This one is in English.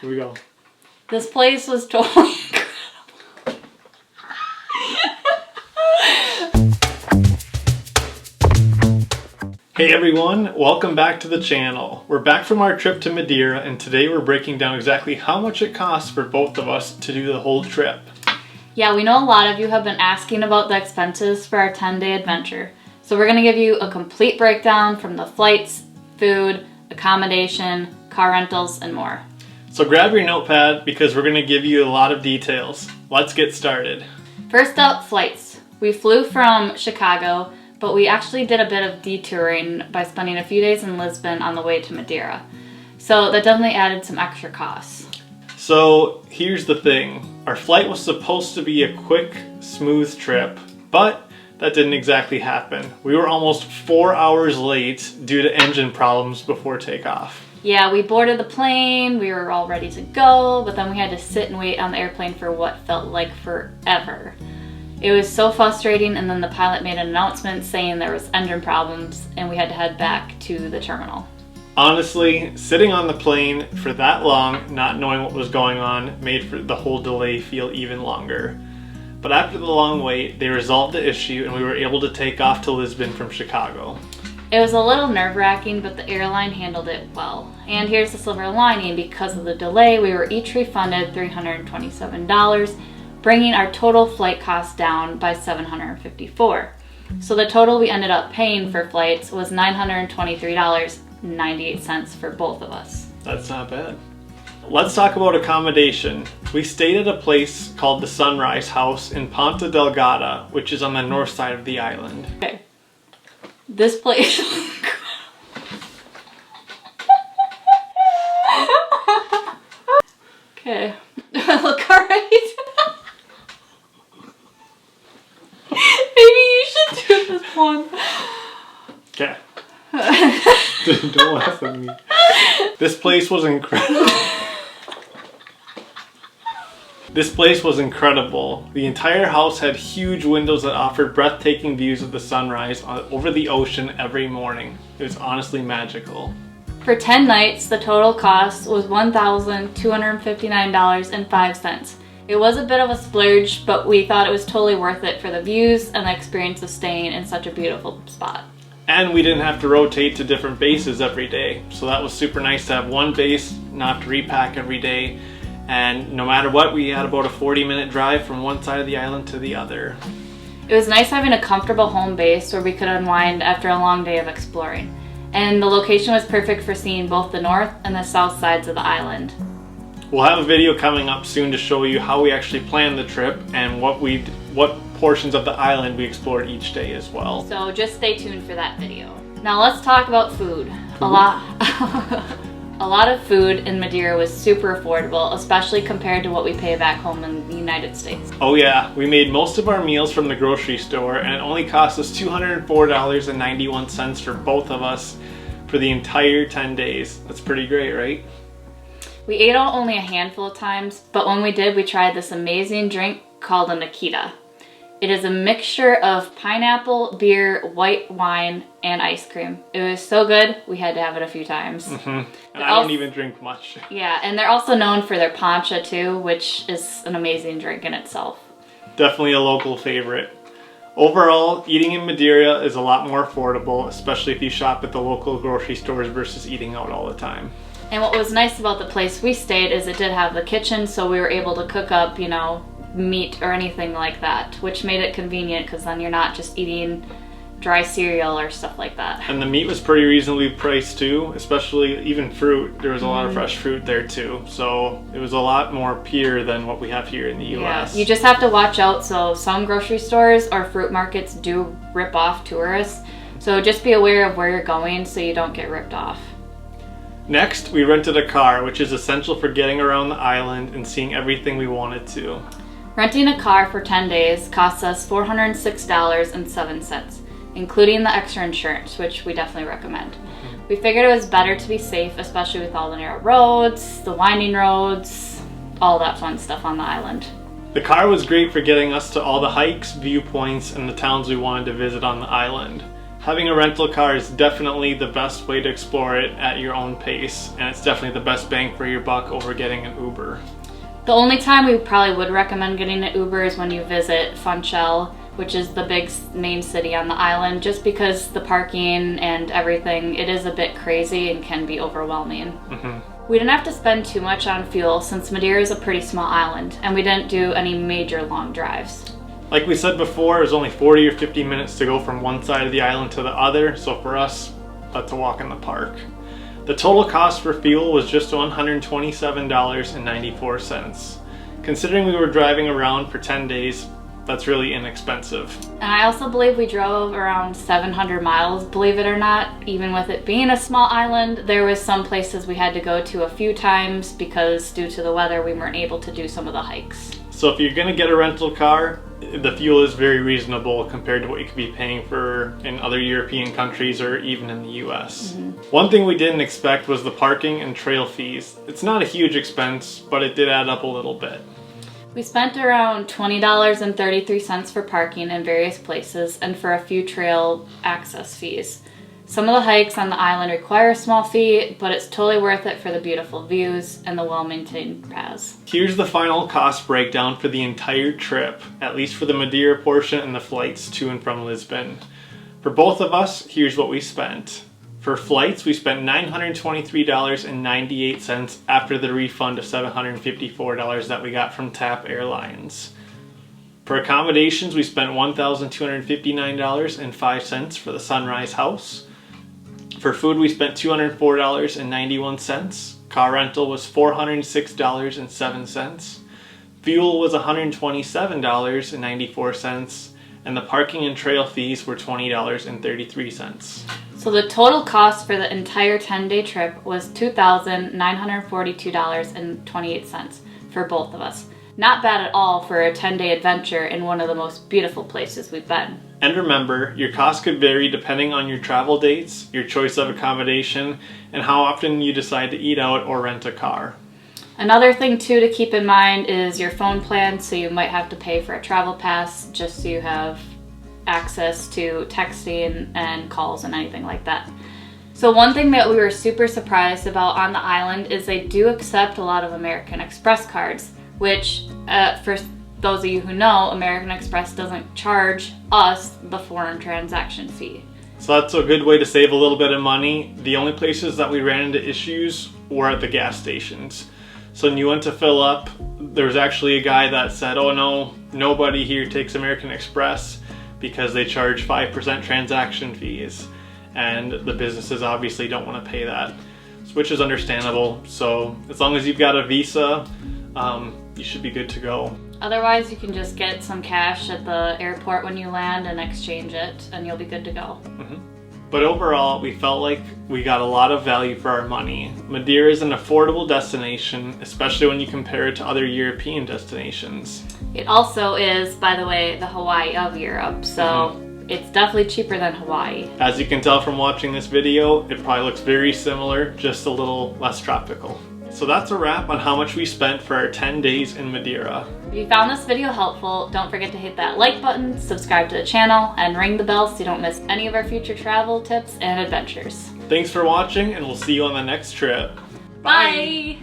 Here we go. This place was totally incredible. Hey everyone, welcome back to the channel. We're back from our trip to Madeira, and today we're breaking down exactly how much it costs for both of us to do the whole trip. Yeah, we know a lot of you have been asking about the expenses for our 10-day adventure. So we're going to give you a complete breakdown from the flights, food, accommodation, car rentals, and more. So grab your notepad because we're going to give you a lot of details. Let's get started. First up, flights. We flew from Chicago, but we actually did a bit of detouring by spending a few days in Lisbon on the way to Madeira. So that definitely added some extra costs. So here's the thing. Our flight was supposed to be a quick, smooth trip, but that didn't exactly happen. We were almost 4 hours late due to engine problems before takeoff. Yeah, we boarded the plane, we were all ready to go, but then we had to sit and wait on the airplane for what felt like forever. It was so frustrating, and then the pilot made an announcement saying there was engine problems and we had to head back to the terminal. Honestly, sitting on the plane for that long, not knowing what was going on, made for the whole delay feel even longer. But after the long wait, they resolved the issue and we were able to take off to Lisbon from Chicago. It was a little nerve-wracking, but the airline handled it well. And here's the silver lining: because of the delay, we were each refunded $327, bringing our total flight cost down by $754. So the total we ended up paying for flights was $923.98 for both of us. That's not bad. Let's talk about accommodation. We stayed at a place called the Sunrise House in Ponta Delgada, which is on the north side of the island. Okay. This place okay. Look alright. Maybe you should do this one. Okay. Don't laugh at me. This place was incredible. This place was incredible. The entire house had huge windows that offered breathtaking views of the sunrise over the ocean every morning. It was honestly magical. For 10 nights, the total cost was $1,259.05. It was a bit of a splurge, but we thought it was totally worth it for the views and the experience of staying in such a beautiful spot. And we didn't have to rotate to different bases every day. So that was super nice to have one base, not have to repack every day. And no matter what, we had about a 40-minute drive from one side of the island to the other. It was nice having a comfortable home base where we could unwind after a long day of exploring. And the location was perfect for seeing both the north and the south sides of the island. We'll have a video coming up soon to show you how we actually planned the trip and what portions of the island we explored each day as well. So just stay tuned for that video. Now let's talk about food. A lot of food in Madeira was super affordable, especially compared to what we pay back home in the United States. Oh yeah, we made most of our meals from the grocery store, and it only cost us $204.91 for both of us for the entire 10 days. That's pretty great, right? We ate out only a handful of times, but when we did, we tried this amazing drink called a Nikita. It is a mixture of pineapple, beer, white wine, and ice cream. It was so good, we had to have it a few times. And I don't even drink much. Yeah, and they're also known for their pancha too, which is an amazing drink in itself. Definitely a local favorite. Overall, eating in Madeira is a lot more affordable, especially if you shop at the local grocery stores versus eating out all the time. And what was nice about the place we stayed is it did have the kitchen, so we were able to cook up, you know, meat or anything like that, which made it convenient because then you're not just eating dry cereal or stuff like that. And the meat was pretty reasonably priced too, especially even fruit. There was a lot of fresh fruit there too, so it was a lot more pure than what we have here in the US. Yeah, you just have to watch out. So some grocery stores or fruit markets do rip off tourists, so just be aware of where you're going so you don't get ripped off. Next, we rented a car, which is essential for getting around the island and seeing everything we wanted to. Renting a car for 10 days costs us $406.07, including the extra insurance, which we definitely recommend. We figured it was better to be safe, especially with all the narrow roads, the winding roads, all that fun stuff on the island. The car was great for getting us to all the hikes, viewpoints, and the towns we wanted to visit on the island. Having a rental car is definitely the best way to explore it at your own pace, and it's definitely the best bang for your buck over getting an Uber. The only time we probably would recommend getting an Uber is when you visit Funchal, which is the big main city on the island, just because the parking and everything, it is a bit crazy and can be overwhelming. We didn't have to spend too much on fuel since Madeira is a pretty small island, and we didn't do any major long drives. Like we said before, it was only 40 or 50 minutes to go from one side of the island to the other, so for us, that's a walk in the park. The total cost for fuel was just $127.94. Considering we were driving around for 10 days, that's really inexpensive. And I also believe we drove around 700 miles, believe it or not. Even with it being a small island, there was some places we had to go to a few times because due to the weather, we weren't able to do some of the hikes. So if you're gonna get a rental car, the fuel is very reasonable compared to what you could be paying for in other European countries or even in the US. One thing we didn't expect was the parking and trail fees. It's not a huge expense, but it did add up a little bit. We spent around $20.33 for parking in various places and for a few trail access fees. Some of the hikes on the island require a small fee, but it's totally worth it for the beautiful views and the well-maintained paths. Here's the final cost breakdown for the entire trip, at least for the Madeira portion and the flights to and from Lisbon. For both of us, here's what we spent. For flights, we spent $923.98 after the refund of $754 that we got from TAP Airlines. For accommodations, we spent $1,259.05 for the Sunrise House. For food, we spent $204.91. Car rental was $406.07. Fuel was $127.94. And the parking and trail fees were $20.33. So the total cost for the entire 10-day trip was $2,942.28 for both of us. Not bad at all for a 10-day adventure in one of the most beautiful places we've been. And remember, your cost could vary depending on your travel dates, your choice of accommodation, and how often you decide to eat out or rent a car. Another thing too to keep in mind is your phone plan, so you might have to pay for a travel pass just so you have access to texting and calls and anything like that. So one thing that we were super surprised about on the island is they do accept a lot of American Express cards, which for those of you who know, American Express doesn't charge us the foreign transaction fee. So that's a good way to save a little bit of money. The only places that we ran into issues were at the gas stations. So when you went to fill up, there was actually a guy that said, oh no, nobody here takes American Express because they charge 5% transaction fees. And the businesses obviously don't want to pay that, which is understandable. So as long as you've got a Visa, you should be good to go. Otherwise, you can just get some cash at the airport when you land and exchange it, and you'll be good to go. But overall, we felt like we got a lot of value for our money. Madeira is an affordable destination, especially when you compare it to other European destinations. It also is, by the way, the Hawaii of Europe, so it's definitely cheaper than Hawaii. As you can tell from watching this video, it probably looks very similar, just a little less tropical. So that's a wrap on how much we spent for our 10 days in Madeira. If you found this video helpful, don't forget to hit that like button, subscribe to the channel, and ring the bell so you don't miss any of our future travel tips and adventures. Thanks for watching, and we'll see you on the next trip. Bye!